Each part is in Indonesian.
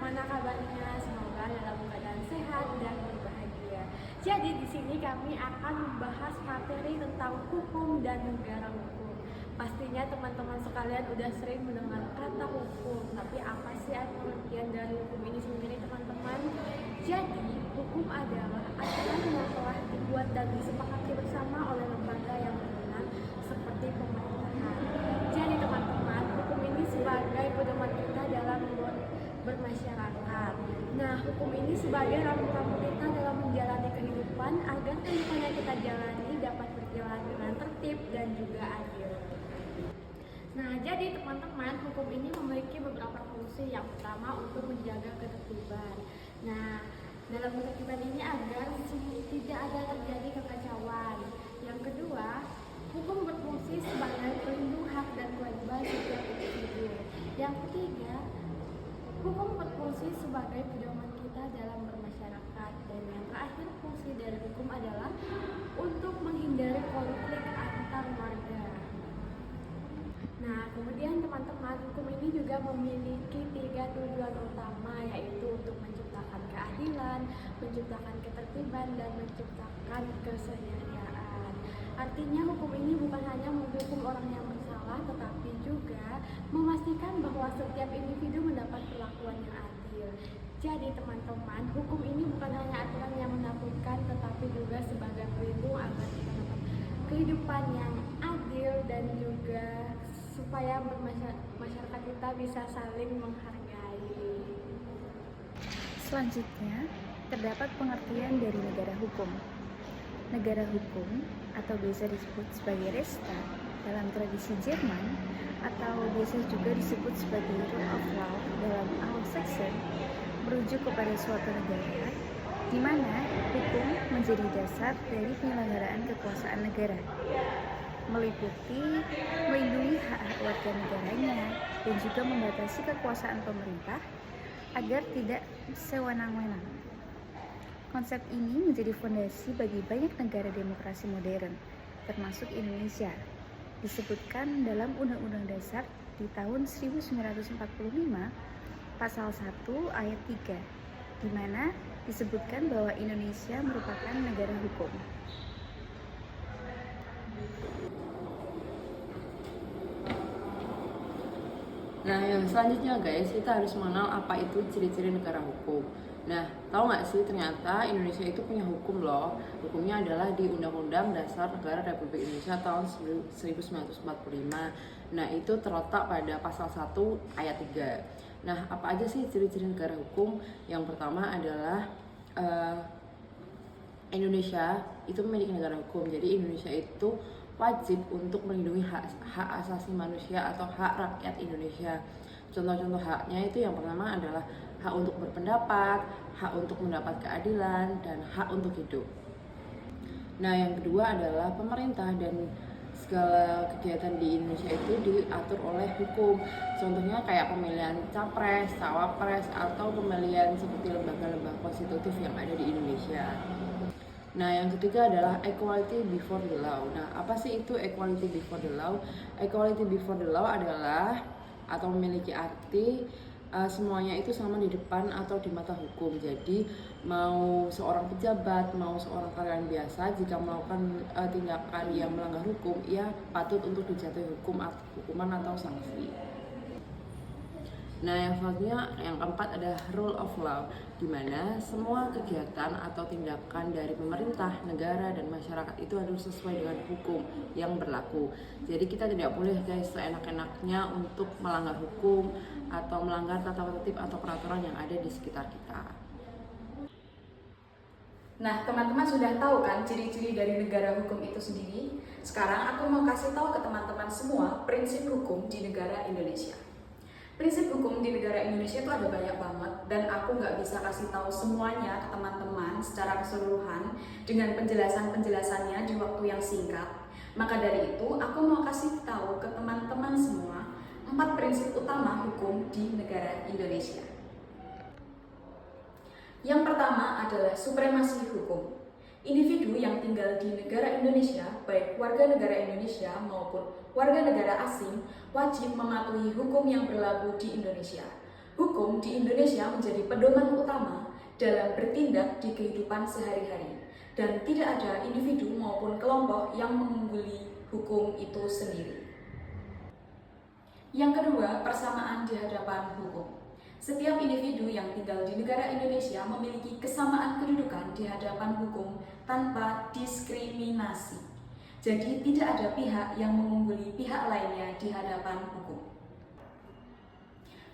gimana kabarnya? Semoga dalam keadaan sehat dan berbahagia. Jadi di sini kami akan membahas materi tentang hukum dan negara hukum. Pastinya teman-teman sekalian udah sering mendengar kata hukum, tapi apa sih pengertian dari hukum ini sendiri, teman-teman? Jadi, hukum adalah aturan yang telah dibuat dan disepakati bersama oleh lembaga yang berwenang seperti pemerintahan. Jadi, teman-teman, hukum ini sebagai pedoman kita dalam bermasyarakat. Nah, hukum ini sebagai rambu-rambu kita dalam menjalani kehidupan agar kehidupan yang kita jalani dapat berjalan dengan tertib dan juga adil. Nah, jadi teman-teman, hukum ini memiliki beberapa fungsi. Yang pertama untuk menjaga ketertiban. Nah, dalam ketertiban ini agar tidak ada terjadi kekacauan. Yang kedua, hukum berfungsi sebagai pelindung hak dan kewajiban setiap individu. Yang ketiga, hukum berfungsi sebagai pedoman kita dalam bermasyarakat. Dan yang terakhir, fungsi dari hukum adalah untuk menghindari konflik antar warga. Nah, kemudian teman-teman, hukum ini juga memiliki 3 tujuan utama, yaitu untuk menciptakan keadilan, menciptakan ketertiban, dan menciptakan kesejahtera. Artinya hukum ini bukan hanya menghukum orang yang bersalah, tetapi juga memastikan bahwa setiap individu mendapat perlakuan yang adil. Jadi teman-teman, hukum ini bukan hanya aturan yang menakutkan, tetapi juga sebagai pelindung agar kita dapat kehidupan yang adil dan juga supaya masyarakat kita bisa saling menghargai. Selanjutnya, terdapat pengertian dari negara hukum. Negara hukum atau biasa disebut sebagai Rechtsstaat dalam tradisi Jerman atau biasa juga disebut sebagai Rule of Law dalam Anglo-Saxon merujuk kepada suatu negara di mana hukum menjadi dasar dari penyelenggaraan kekuasaan negara, meliputi melindungi hak-hak warga negaranya dan juga membatasi kekuasaan pemerintah agar tidak sewenang-wenang. Konsep ini menjadi fondasi bagi banyak negara demokrasi modern, termasuk Indonesia. Disebutkan dalam Undang-Undang Dasar di tahun 1945, Pasal 1 ayat 3, di mana disebutkan bahwa Indonesia merupakan negara hukum. Nah, yang selanjutnya guys, kita harus mengenal apa itu ciri-ciri negara hukum. Nah, tahu nggak sih ternyata Indonesia itu punya hukum loh. Hukumnya adalah di Undang-Undang Dasar Negara Republik Indonesia tahun 1945. Nah, itu terletak pada pasal 1 ayat 3. Nah, apa aja sih ciri-ciri negara hukum? Yang pertama adalah Indonesia itu memiliki negara hukum. Jadi Indonesia itu wajib untuk melindungi hak asasi manusia atau hak rakyat Indonesia. Contoh-contoh haknya itu yang pertama adalah hak untuk berpendapat, hak untuk mendapat keadilan, dan hak untuk hidup. Nah, yang kedua adalah pemerintah dan segala kegiatan di Indonesia itu diatur oleh hukum. Contohnya kayak pemilihan capres, cawapres, atau pemilihan seperti lembaga-lembaga konstitutif yang ada di Indonesia. Nah, yang ketiga adalah equality before the law. Nah, apa sih itu equality before the law? Equality before the law adalah atau memiliki arti semuanya itu sama di depan atau di mata hukum. Jadi, mau seorang pejabat, mau seorang karyawan biasa, jika melakukan tindakan yang melanggar hukum, ia patut untuk dijatuhi hukuman atau sanksi. Nah, yang selanjutnya, yang keempat adalah rule of law, di mana semua kegiatan atau tindakan dari pemerintah, negara, dan masyarakat itu harus sesuai dengan hukum yang berlaku. Jadi kita tidak boleh guys seenak-enaknya untuk melanggar hukum atau melanggar tata tertib atau peraturan yang ada di sekitar kita. Nah, teman-teman sudah tahu kan ciri-ciri dari negara hukum itu sendiri? Sekarang aku mau kasih tahu ke teman-teman semua prinsip hukum di negara Indonesia. Prinsip hukum di negara Indonesia itu ada banyak banget dan aku nggak bisa kasih tahu semuanya ke teman-teman secara keseluruhan dengan penjelasan-penjelasannya di waktu yang singkat. Maka dari itu, aku mau kasih tahu ke teman-teman semua 4 prinsip utama hukum di negara Indonesia. Yang pertama adalah supremasi hukum. Individu yang tinggal di negara Indonesia, baik warga negara Indonesia maupun warga negara asing, wajib mematuhi hukum yang berlaku di Indonesia. Hukum di Indonesia menjadi pedoman utama dalam bertindak di kehidupan sehari-hari, dan tidak ada individu maupun kelompok yang mengungguli hukum itu sendiri. Yang kedua, persamaan di hadapan hukum. Setiap individu yang tinggal di negara Indonesia memiliki kesamaan kedudukan di hadapan hukum tanpa diskriminasi. Jadi tidak ada pihak yang mengungguli pihak lainnya di hadapan hukum.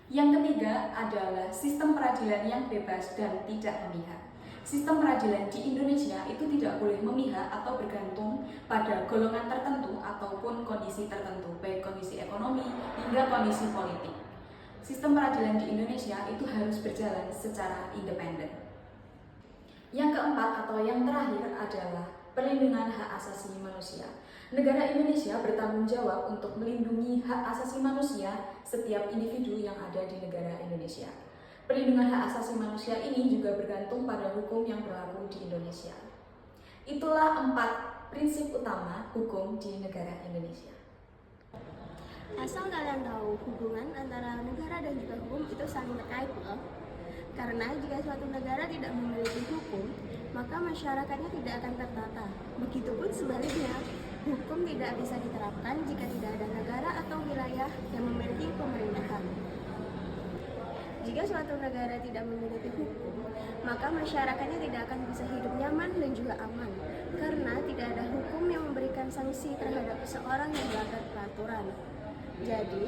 Yang ketiga adalah sistem peradilan yang bebas dan tidak memihak. Sistem peradilan di Indonesia itu tidak boleh memihak atau bergantung pada golongan tertentu ataupun kondisi tertentu, baik kondisi ekonomi hingga kondisi politik. Sistem peradilan di Indonesia itu harus berjalan secara independen. Yang keempat atau yang terakhir adalah perlindungan hak asasi manusia. Negara Indonesia bertanggung jawab untuk melindungi hak asasi manusia setiap individu yang ada di negara Indonesia. Perlindungan hak asasi manusia ini juga bergantung pada hukum yang berlaku di Indonesia. Itulah 4 prinsip utama hukum di negara Indonesia. Asal kalian tahu, hubungan antara negara dan juga hukum itu saling terkait loh. Karena jika suatu negara tidak memiliki hukum, maka masyarakatnya tidak akan tertata. Begitupun sebaliknya, hukum tidak bisa diterapkan jika tidak ada negara atau wilayah yang memiliki pemerintahan. Jika suatu negara tidak memiliki hukum, maka masyarakatnya tidak akan bisa hidup nyaman dan juga aman, karena tidak ada hukum yang memberikan sanksi terhadap seseorang yang melanggar peraturan. Jadi,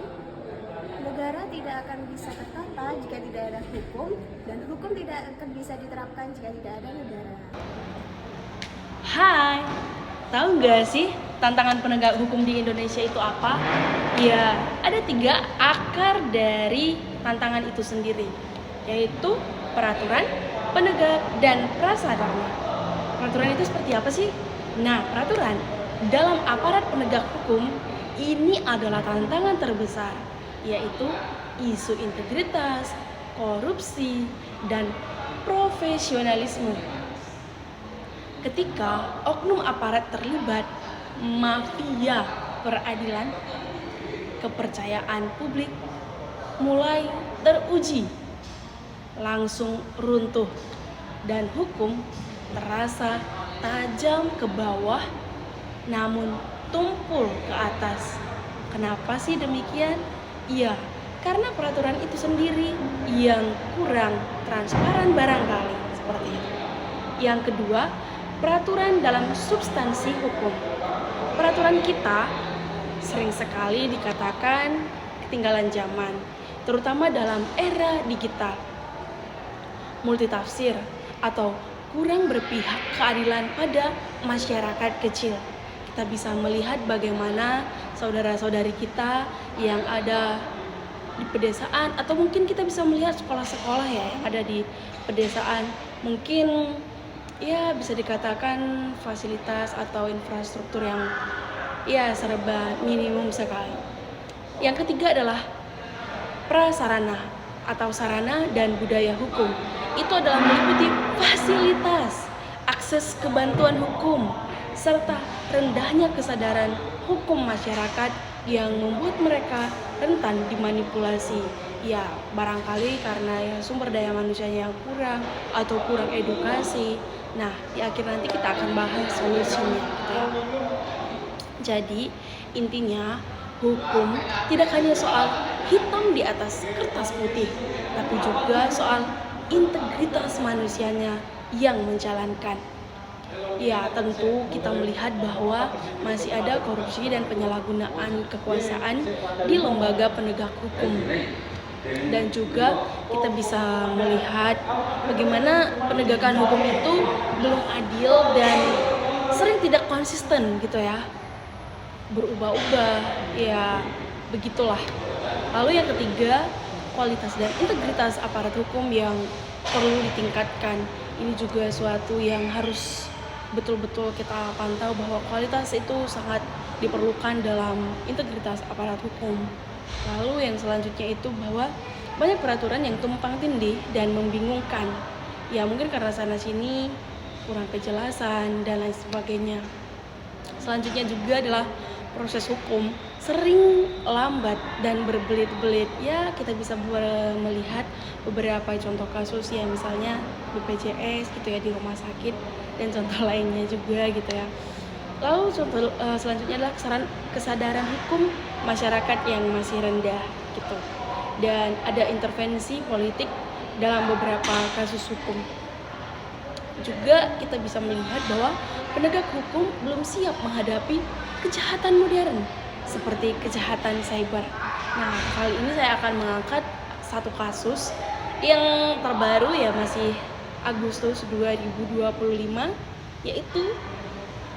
negara tidak akan bisa tertata jika tidak ada hukum, dan hukum tidak akan bisa diterapkan jika tidak ada negara. Hai, tahu nggak sih tantangan penegak hukum di Indonesia itu apa? Ya, ada 3 akar dari tantangan itu sendiri, yaitu peraturan, penegak, dan prasarana. Peraturan itu seperti apa sih? Nah, peraturan dalam aparat penegak hukum ini adalah tantangan terbesar, yaitu isu integritas, korupsi, dan profesionalisme. Ketika oknum aparat terlibat, mafia peradilan, kepercayaan publik mulai teruji, langsung runtuh, dan hukum terasa tajam ke bawah namun tumpul ke atas. Kenapa sih demikian? Iya, karena peraturan itu sendiri yang kurang transparan barangkali, seperti itu. Yang kedua, peraturan dalam substansi hukum. Peraturan kita sering sekali dikatakan ketinggalan zaman, terutama dalam era digital, multitafsir, atau kurang berpihak keadilan pada masyarakat kecil. Kita bisa melihat bagaimana saudara-saudari kita yang ada di pedesaan, atau mungkin kita bisa melihat sekolah-sekolah ya yang ada di pedesaan, mungkin ya bisa dikatakan fasilitas atau infrastruktur yang ya serba minimum sekali. Yang ketiga adalah prasarana atau sarana dan budaya hukum. Itu adalah meliputi fasilitas, akses kebantuan hukum, serta rendahnya kesadaran hukum masyarakat yang membuat mereka rentan dimanipulasi. Ya, barangkali karena ya sumber daya manusianya yang kurang atau kurang edukasi. Nah, di akhir nanti kita akan bahas solusinya gitu ya. Jadi, intinya hukum tidak hanya soal hitam di atas kertas putih, tapi juga soal integritas manusianya yang menjalankan. Ya, tentu kita melihat bahwa masih ada korupsi dan penyalahgunaan kekuasaan di lembaga penegak hukum. Dan juga kita bisa melihat bagaimana penegakan hukum itu belum adil dan sering tidak konsisten gitu ya. Berubah-ubah, ya begitulah. Lalu yang ketiga, kualitas dan integritas aparat hukum yang perlu ditingkatkan. Ini juga suatu yang harus betul-betul kita pantau bahwa kualitas itu sangat diperlukan dalam integritas aparat hukum. Lalu yang selanjutnya itu bahwa banyak peraturan yang tumpang tindih dan membingungkan. Ya mungkin karena sana sini kurang kejelasan dan lain sebagainya. Selanjutnya juga adalah proses hukum sering lambat dan berbelit-belit. Ya, kita bisa melihat beberapa contoh kasus ya, misalnya BPJS gitu ya di rumah sakit, dan contoh lainnya juga gitu ya. Lalu contoh selanjutnya adalah kesadaran hukum masyarakat yang masih rendah gitu. Dan ada intervensi politik dalam beberapa kasus hukum. Juga kita bisa melihat bahwa penegak hukum belum siap menghadapi kejahatan modern seperti kejahatan cyber. Nah, kali ini saya akan mengangkat satu kasus yang terbaru ya, masih Agustus 2025, yaitu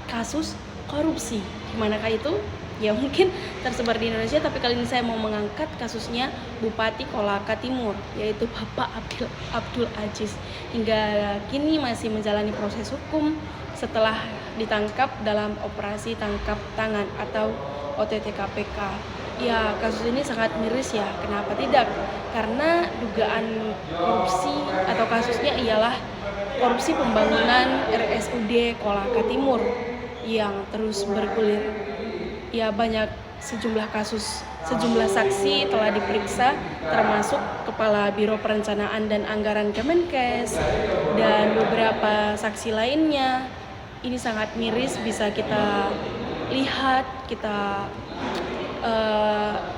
kasus korupsi. Gimanakah itu? Ya mungkin tersebar di Indonesia, tapi kali ini saya mau mengangkat kasusnya Bupati Kolaka Timur, yaitu Bapak Abdul Aziz. Hingga kini masih menjalani proses hukum setelah ditangkap dalam operasi tangkap tangan atau OTT KPK. Ya, kasus ini sangat miris ya. Kenapa tidak? Karena dugaan korupsi atau kasusnya ialah korupsi pembangunan RSUD Kolaka Timur yang terus bergulir. Ya, banyak sejumlah saksi telah diperiksa, termasuk Kepala Biro Perencanaan dan Anggaran Kemenkes dan beberapa saksi lainnya. Ini sangat miris, bisa kita lihat,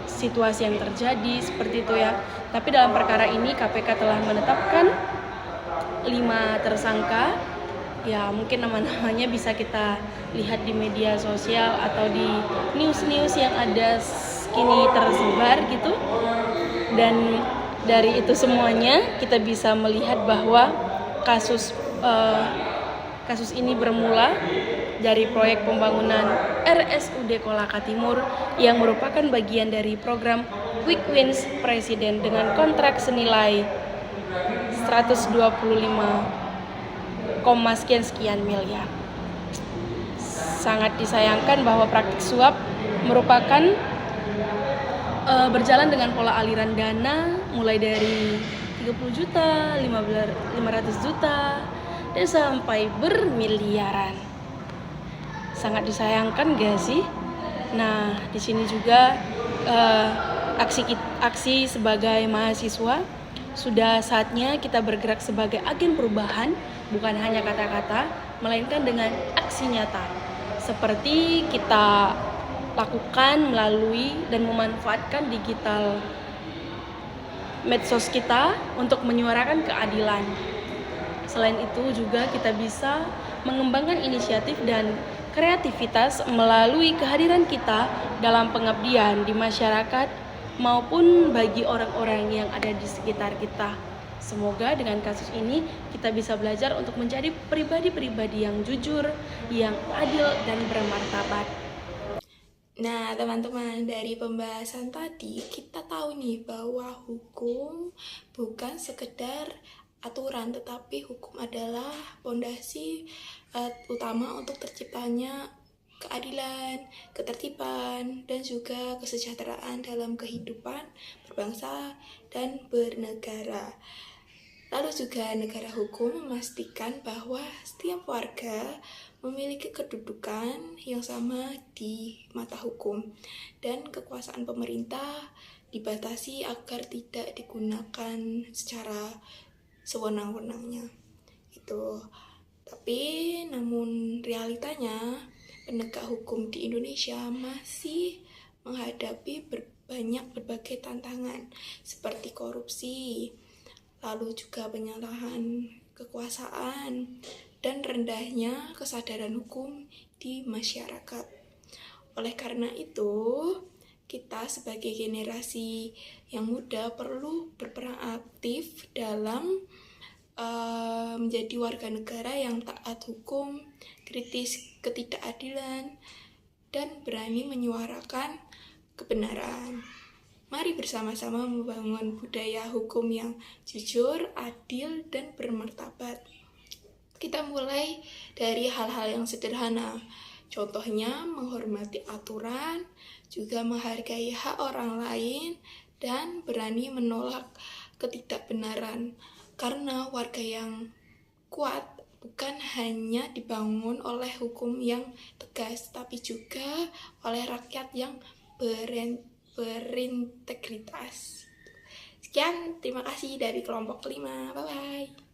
situasi yang terjadi seperti itu ya. Tapi dalam perkara ini KPK telah menetapkan 5 tersangka. Ya, mungkin nama-namanya bisa kita lihat di media sosial atau di news-news yang ada kini tersebar gitu. Dan dari itu semuanya kita bisa melihat bahwa kasus ini bermula dari proyek pembangunan RSUD Kolaka Timur yang merupakan bagian dari program Quick Wins Presiden dengan kontrak senilai 125 sekian miliar. Sangat disayangkan bahwa praktik suap merupakan berjalan dengan pola aliran dana mulai dari 30 juta, 500 juta, dan sampai bermiliaran. Sangat disayangkan gak sih? Nah, di sini juga aksi sebagai mahasiswa, sudah saatnya kita bergerak sebagai agen perubahan, bukan hanya kata-kata, melainkan dengan aksi nyata. Seperti kita lakukan melalui dan memanfaatkan digital medsos kita untuk menyuarakan keadilan. Selain itu juga kita bisa mengembangkan inisiatif dan kreativitas melalui kehadiran kita dalam pengabdian di masyarakat maupun bagi orang-orang yang ada di sekitar kita. Semoga dengan kasus ini kita bisa belajar untuk menjadi pribadi-pribadi yang jujur, yang adil dan bermartabat. Nah, teman-teman, dari pembahasan tadi kita tahu nih bahwa hukum bukan sekedar aturan, tetapi hukum adalah fondasi utama untuk terciptanya keadilan, ketertiban, dan juga kesejahteraan dalam kehidupan berbangsa dan bernegara. Lalu juga negara hukum memastikan bahwa setiap warga memiliki kedudukan yang sama di mata hukum, dan kekuasaan pemerintah dibatasi agar tidak digunakan secara sewenang-wenangnya. Tapi namun realitanya penegak hukum di Indonesia masih menghadapi berbagai tantangan seperti korupsi, lalu juga penyalahan kekuasaan, dan rendahnya kesadaran hukum di masyarakat. Oleh karena itu, kita sebagai generasi yang muda perlu berperan aktif dalam menjadi warga negara yang taat hukum, kritis ketidakadilan, dan berani menyuarakan kebenaran. Mari bersama-sama membangun budaya hukum yang jujur, adil, dan bermartabat. Kita mulai dari hal-hal yang sederhana, contohnya menghormati aturan, juga menghargai hak orang lain, dan berani menolak ketidakbenaran. Karena warga yang kuat bukan hanya dibangun oleh hukum yang tegas, tapi juga oleh rakyat yang berintegritas. Sekian, terima kasih dari kelompok kelima. Bye-bye.